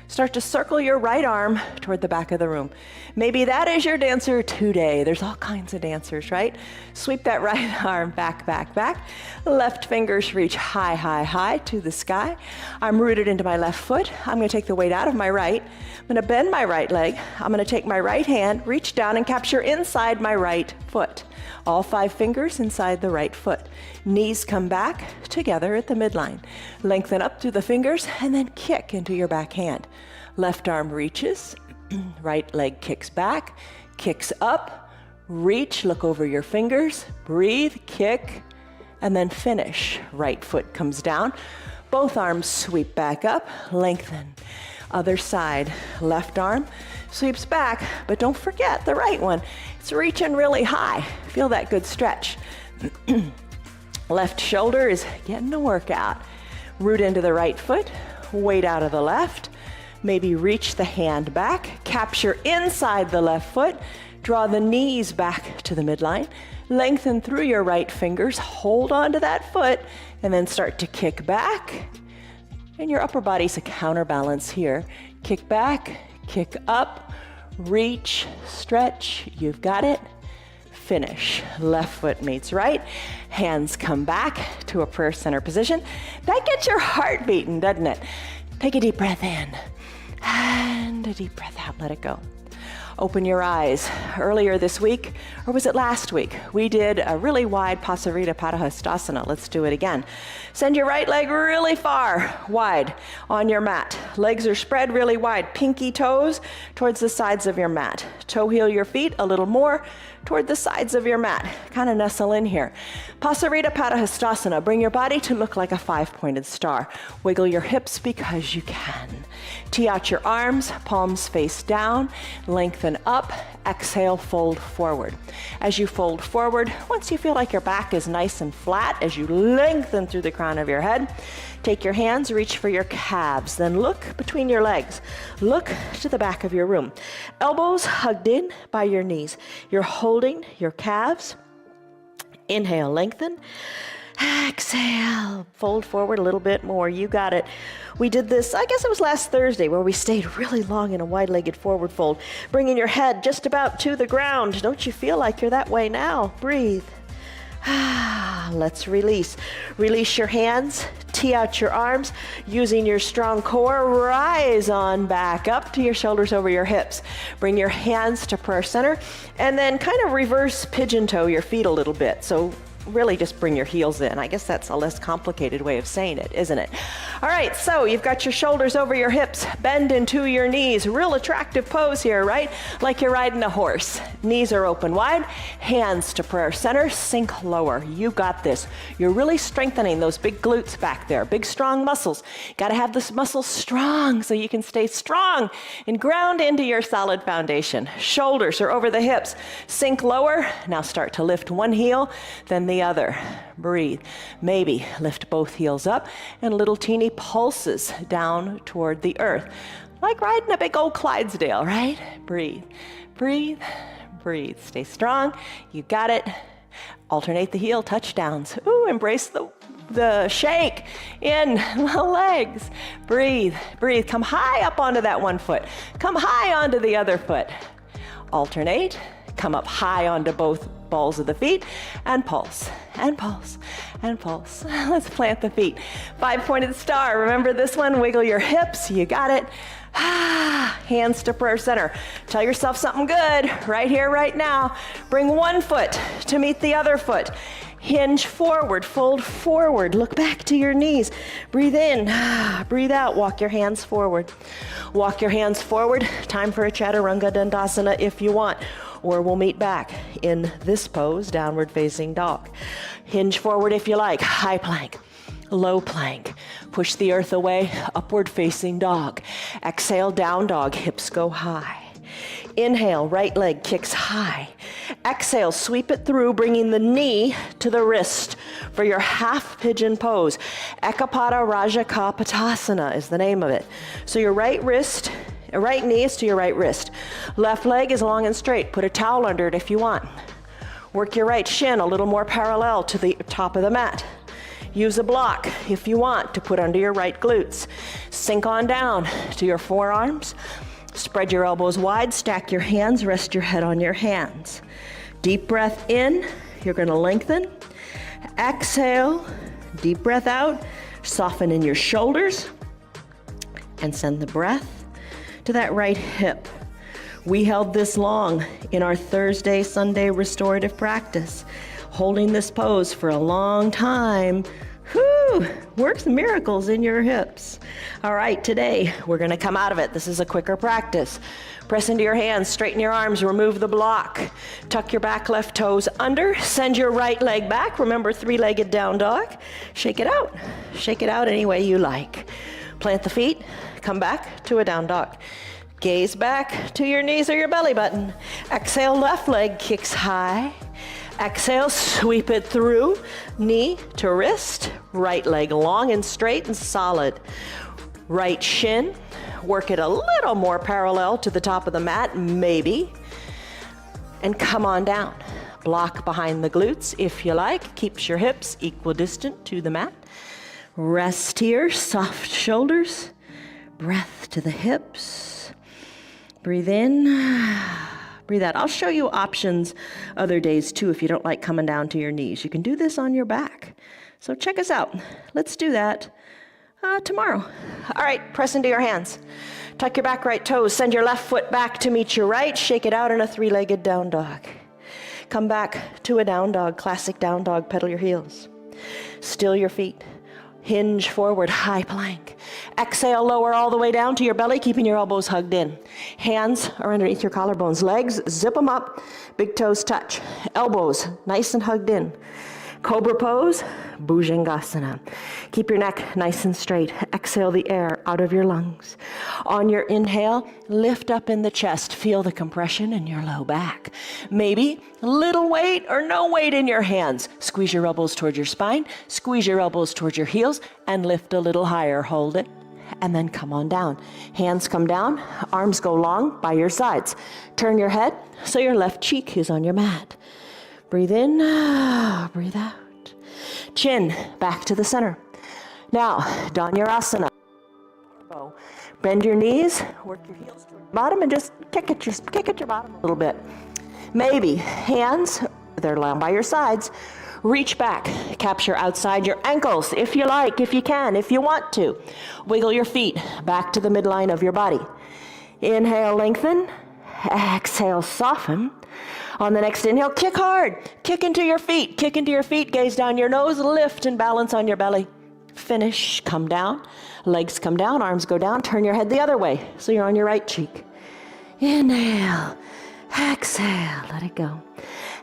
Start to circle your right arm toward the back of the room. Maybe that is your dancer today. There's all kinds of dancers, right? Sweep that right arm back, back, back. Left fingers reach high, high, high to the sky. I'm rooted into my left foot. I'm gonna take the weight out of my right. I'm gonna bend my right leg. I'm gonna take my right hand, reach down and capture inside my right foot. All 5 fingers inside the right foot. Knees come back together at the midline. Lengthen up through the fingers and then kick into your back hand. Left arm reaches, right leg kicks back, kicks up, reach, look over your fingers, breathe, kick, and then finish. Right foot comes down. Both arms sweep back up, lengthen. Other side, left arm sweeps back, but don't forget the right one. It's reaching really high. Feel that good stretch. Left shoulder is getting a workout. Root into the right foot, weight out of the left. Maybe reach the hand back, capture inside the left foot, draw the knees back to the midline, lengthen through your right fingers, hold on to that foot, and then start to kick back. And your upper body's a counterbalance here. Kick back, kick up, reach, stretch, you've got it. Finish. Left foot meets right. Hands come back to a prayer center position. That gets your heart beating, doesn't it? Take a deep breath in and a deep breath out. Let it go. Open your eyes. Earlier this week, or was it last week, we did a really wide Pasarita Padahastasana. Let's do it again. Send your right leg really far, wide on your mat. Legs are spread really wide, pinky toes towards the sides of your mat. Toe heel your feet a little more toward the sides of your mat. Kind of nestle in here. Pasarita Padahastasana. Bring your body to look like a 5-pointed star. Wiggle your hips because you can. Tee out your arms, palms face down, lengthen up, exhale, fold forward. As you fold forward, once you feel like your back is nice and flat, as you lengthen through the crown of your head, take your hands, reach for your calves, then look between your legs. Look to the back of your room. Elbows hugged in by your knees. You're holding your calves. Inhale, lengthen. Exhale, fold forward a little bit more. You got it. We did this, I guess it was last Thursday, where we stayed really long in a wide-legged forward fold, bringing your head just about to the ground. Don't you feel like you're that way now? Breathe. Let's release. Release your hands, tee out your arms, using your strong core, rise on back up to your shoulders over your hips. Bring your hands to prayer center, and then kind of reverse pigeon toe your feet a little bit. So really just bring your heels in. I guess that's a less complicated way of saying it, isn't it? All right, so you've got your shoulders over your hips, bend into your knees. Real attractive pose here, right? Like you're riding a horse. Knees are open wide, hands to prayer center, sink lower. You got this. You're really strengthening those big glutes back there, big strong muscles. Got to have this muscle strong so you can stay strong and ground into your solid foundation. Shoulders are over the hips, sink lower. Now start to lift one heel, then the other. Breathe. Maybe lift both heels up and little teeny pulses down toward the earth. Like riding a big old Clydesdale, right? Breathe. Breathe. Breathe. Stay strong. You got it. Alternate the heel touchdowns. Ooh, embrace the shake in the legs. Breathe. Breathe. Come high up onto that one foot. Come high onto the other foot. Alternate. Come up high onto both balls of the feet and pulse and pulse and pulse. Let's plant the feet. 5-pointed star. Remember this one? Wiggle your hips. You got it. Hands to prayer center. Tell yourself something good right here, right now. Bring one foot to meet the other foot. Hinge forward, fold forward, look back to your knees. Breathe in, breathe out, walk your hands forward. Walk your hands forward. Time for a Chaturanga Dandasana if you want, or we'll meet back in this pose, downward facing dog. Hinge forward if you like, high plank, low plank. Push the earth away, upward facing dog. Exhale, down dog, hips go high. Inhale, right leg kicks high. Exhale, sweep it through, bringing the knee to the wrist for your half pigeon pose. Ekapada Rajakapotasana is the name of it. So your right knee is to your right wrist. Left leg is long and straight. Put a towel under it if you want. Work your right shin a little more parallel to the top of the mat. Use a block if you want to put under your right glutes. Sink on down to your forearms. Spread your elbows wide, stack your hands, rest your head on your hands. Deep breath in, you're gonna lengthen. Exhale, deep breath out, soften in your shoulders, and send the breath to that right hip. We held this long in our Thursday, Sunday restorative practice. Holding this pose for a long time, works miracles in your hips. All right, today we're gonna come out of it. This is a quicker practice. Press into your hands, straighten your arms, remove the block. Tuck your back left toes under, send your right leg back. Remember, three-legged down dog. Shake it out. Shake it out any way you like. Plant the feet, come back to a down dog. Gaze back to your knees or your belly button. Exhale, left leg kicks high. Exhale, sweep it through, knee to wrist, right leg long and straight and solid. Right shin, work it a little more parallel to the top of the mat, maybe. And come on down. Block behind the glutes if you like, keeps your hips equidistant to the mat. Rest here, soft shoulders, breath to the hips. Breathe in. Breathe out. I'll show you options other days too if you don't like coming down to your knees. You can do this on your back. So check us out. Let's do that tomorrow. All right, press into your hands. Tuck your back right toes. Send your left foot back to meet your right. Shake it out in a three-legged down dog. Come back to a down dog, classic down dog. Pedal your heels. Still your feet. Hinge forward, high plank. Exhale, lower all the way down to your belly, keeping your elbows hugged in. Hands are underneath your collarbones. Legs, zip them up. Big toes touch. Elbows, nice and hugged in. Cobra pose, Bhujangasana. Keep your neck nice and straight. Exhale the air out of your lungs. On your inhale, lift up in the chest. Feel the compression in your low back. Maybe little weight or no weight in your hands. Squeeze your elbows towards your spine. Squeeze your elbows towards your heels and lift a little higher. Hold it. And then come on down. Hands come down, arms go long by your sides. Turn your head so your left cheek is on your mat. Breathe in, breathe out. Chin back to the center. Now, Dhanurasana. Bend your knees, work your heels toward the bottom, and just kick at your bottom a little bit. Maybe hands, they're down by your sides. Reach back, capture outside your ankles if you like, if you can, if you want to. Wiggle your feet back to the midline of your body. Inhale, lengthen. Exhale, soften. On the next inhale, kick hard. Kick into your feet. Kick into your feet. Gaze down your nose. Lift and balance on your belly. Finish. Come down. Legs come down. Arms go down. Turn your head the other way so you're on your right cheek. Inhale. Exhale. Let it go.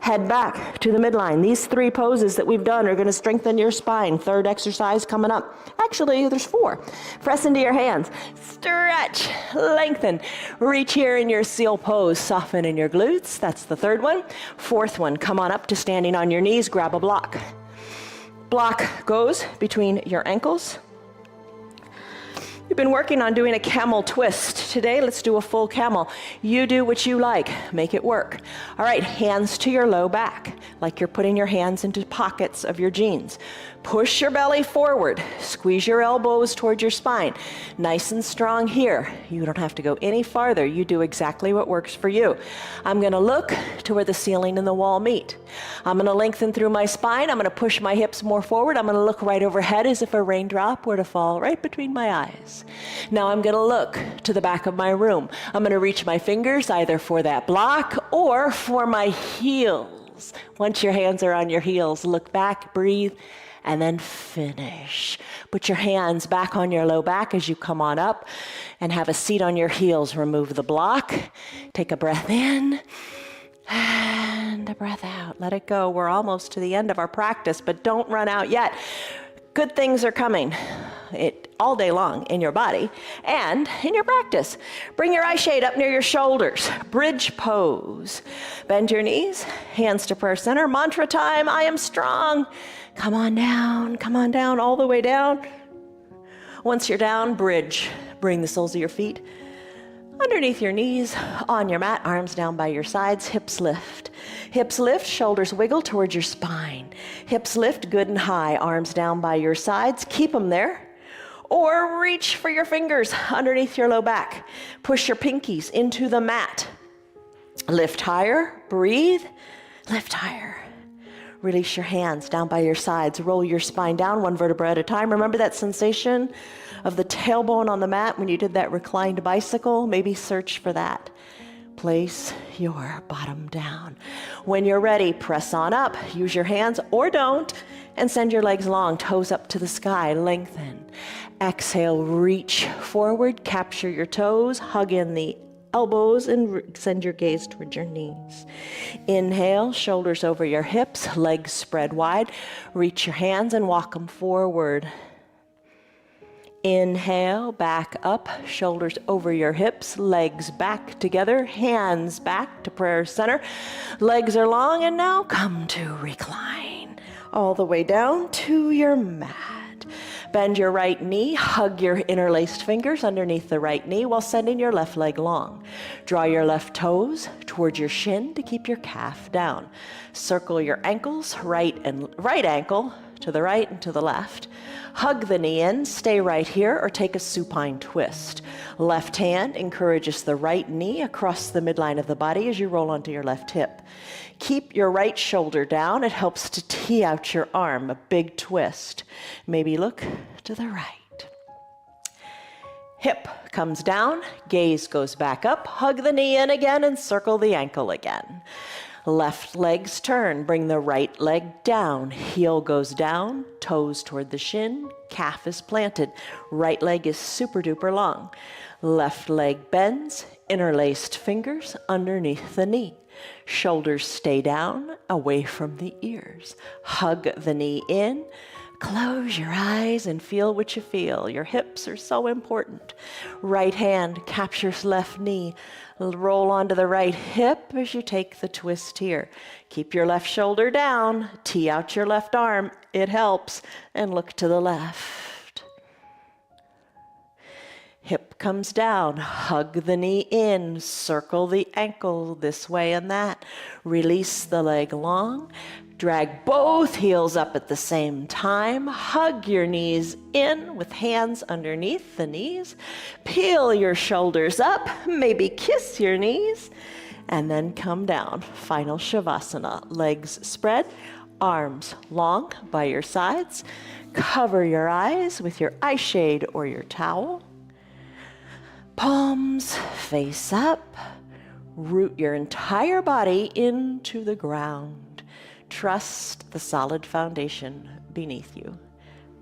Head back to the midline. These three poses that we've done are going to strengthen your spine. Third exercise coming up. Actually, there's four. Press into your hands. Stretch, lengthen. Reach here in your seal pose. Soften in your glutes. That's the third one. Fourth one, come on up to standing on your knees. Grab a block. Block goes between your ankles. We've been working on doing a camel twist. Today, let's do a full camel. You do what you like. Make it work. All right, hands to your low back, like you're putting your hands into pockets of your jeans. Push your belly forward. Squeeze your elbows towards your spine. Nice and strong here. You don't have to go any farther. You do exactly what works for you. I'm going to look to where the ceiling and the wall meet. I'm going to lengthen through my spine. I'm going to push my hips more forward. I'm going to look right overhead as if a raindrop were to fall right between my eyes. Now I'm going to look to the back of my room. I'm going to reach my fingers either for that block or for my heels. Once your hands are on your heels, look back, breathe, and then finish. Put your hands back on your low back as you come on up and have a seat on your heels. Remove the block. Take a breath in and a breath out. Let it go. We're almost to the end of our practice, but don't run out yet. Good things are coming. it all day long in your body and in your practice. Bring your eye shade up near your shoulders. Bridge pose. Bend your knees, hands to prayer center. Mantra time, I am strong. Come on down, all the way down. Once you're down, bridge. Bring the soles of your feet underneath your knees, on your mat, arms down by your sides, hips lift. Hips lift, shoulders wiggle towards your spine. Hips lift good and high, arms down by your sides, keep them there. Or reach for your fingers underneath your low back. Push your pinkies into the mat. Lift higher, breathe, lift higher. Release your hands down by your sides. Roll your spine down one vertebra at a time. Remember that sensation of the tailbone on the mat when you did that reclined bicycle? Maybe search for that. Place your bottom down. When you're ready, press on up. Use your hands or don't, and send your legs long, toes up to the sky. Lengthen. Exhale, reach forward, capture your toes, hug in the elbows, and send your gaze towards your knees. Inhale, shoulders over your hips, legs spread wide. Reach your hands and walk them forward. Inhale, back up, shoulders over your hips, legs back together, hands back to prayer center. Legs are long, and now come to recline. All the way down to your mat. Bend your right knee, hug your interlaced fingers underneath the right knee while sending your left leg long. Draw your left toes towards your shin to keep your calf down. Circle your ankles, right ankle to the right and to the left. Hug the knee in, stay right here, or take a supine twist. Left hand encourages the right knee across the midline of the body as you roll onto your left hip. Keep your right shoulder down. It helps to tee out your arm, a big twist. Maybe look to the right. Hip comes down, gaze goes back up, hug the knee in again and circle the ankle again. Left legs turn, bring the right leg down, heel goes down, toes toward the shin, calf is planted, right leg is super duper long. Left leg bends, interlaced fingers underneath the knee. Shoulders stay down, away from the ears. Hug the knee in. Close your eyes and feel what you feel. Your hips are so important. Right hand captures left knee. Roll onto the right hip as you take the twist here. Keep your left shoulder down. Tee out your left arm. It helps. And look to the left. Hip comes down. Hug the knee in. Circle the ankle this way and that. Release the leg long. Drag both heels up at the same time. Hug your knees in with hands underneath the knees. Peel your shoulders up. Maybe kiss your knees. And then come down. Final Shavasana. Legs spread. Arms long by your sides. Cover your eyes with your eye shade or your towel. Palms face up. Root your entire body into the ground. Trust the solid foundation beneath you.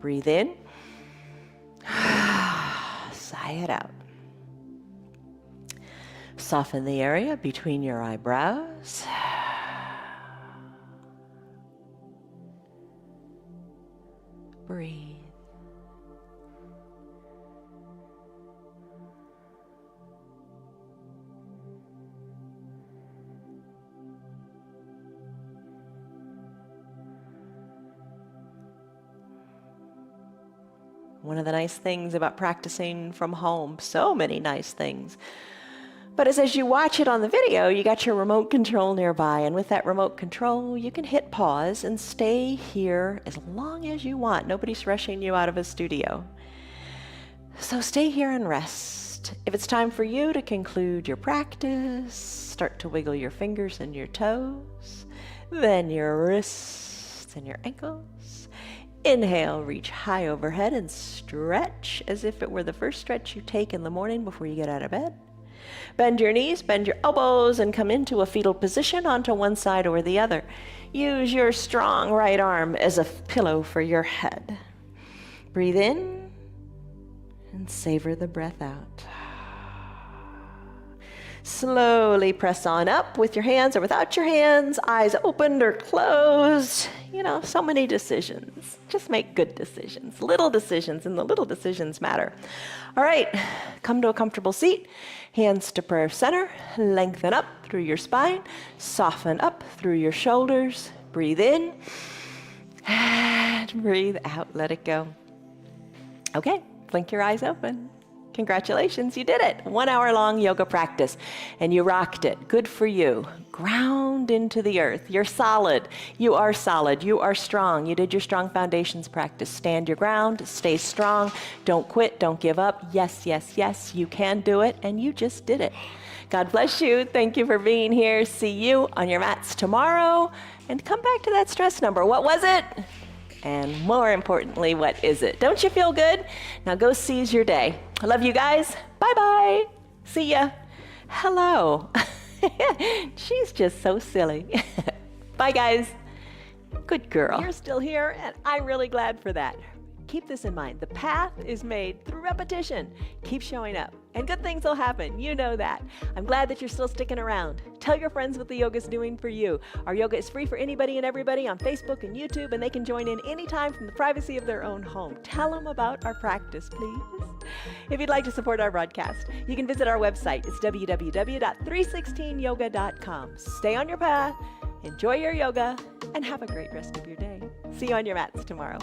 Breathe in. Sigh it out. Soften the area between your eyebrows. Breathe. One of the nice things about practicing from home, so many nice things, but as you watch it on the video, you got your remote control nearby, and with that remote control, you can hit pause and stay here as long as you want. Nobody's rushing you out of a studio. So stay here and rest. If it's time for you to conclude your practice, start to wiggle your fingers and your toes, then your wrists and your ankles. Inhale, reach high overhead and stretch as if it were the first stretch you take in the morning before you get out of bed. Bend your knees, bend your elbows, and come into a fetal position onto one side or the other. Use your strong right arm as a pillow for your head. Breathe in and savor the breath out. Slowly press on up with your hands or without your hands, eyes opened or closed. You know, so many decisions. Just make good decisions, little decisions, and the little decisions matter. All right, come to a comfortable seat. Hands to prayer center. Lengthen up through your spine. Soften up through your shoulders. Breathe in. And breathe out. Let it go. Okay, blink your eyes open. Congratulations, you did it. 1 hour long yoga practice, and you rocked it. Good for you. Ground into the earth. You're solid. You are solid. You are strong. You did your strong foundations practice. Stand your ground. Stay strong. Don't quit. Don't give up. Yes, yes, yes, you can do it, and you just did it. God bless you. Thank you for being here. See you on your mats tomorrow. And come back to that stress number. What was it? And more importantly, what is it? Don't you feel good? Now go seize your day. I love you guys. Bye-bye. See ya. Hello. She's just so silly. Bye, guys. Good girl. You're still here, and I'm really glad for that. Keep this in mind. The path is made through repetition. Keep showing up, and good things will happen. You know that. I'm glad that you're still sticking around. Tell your friends what the yoga's doing for you. Our yoga is free for anybody and everybody on Facebook and YouTube, and they can join in anytime from the privacy of their own home. Tell them about our practice, please. If you'd like to support our broadcast, you can visit our website. It's www.316yoga.com. Stay on your path, enjoy your yoga, and have a great rest of your day. See you on your mats tomorrow.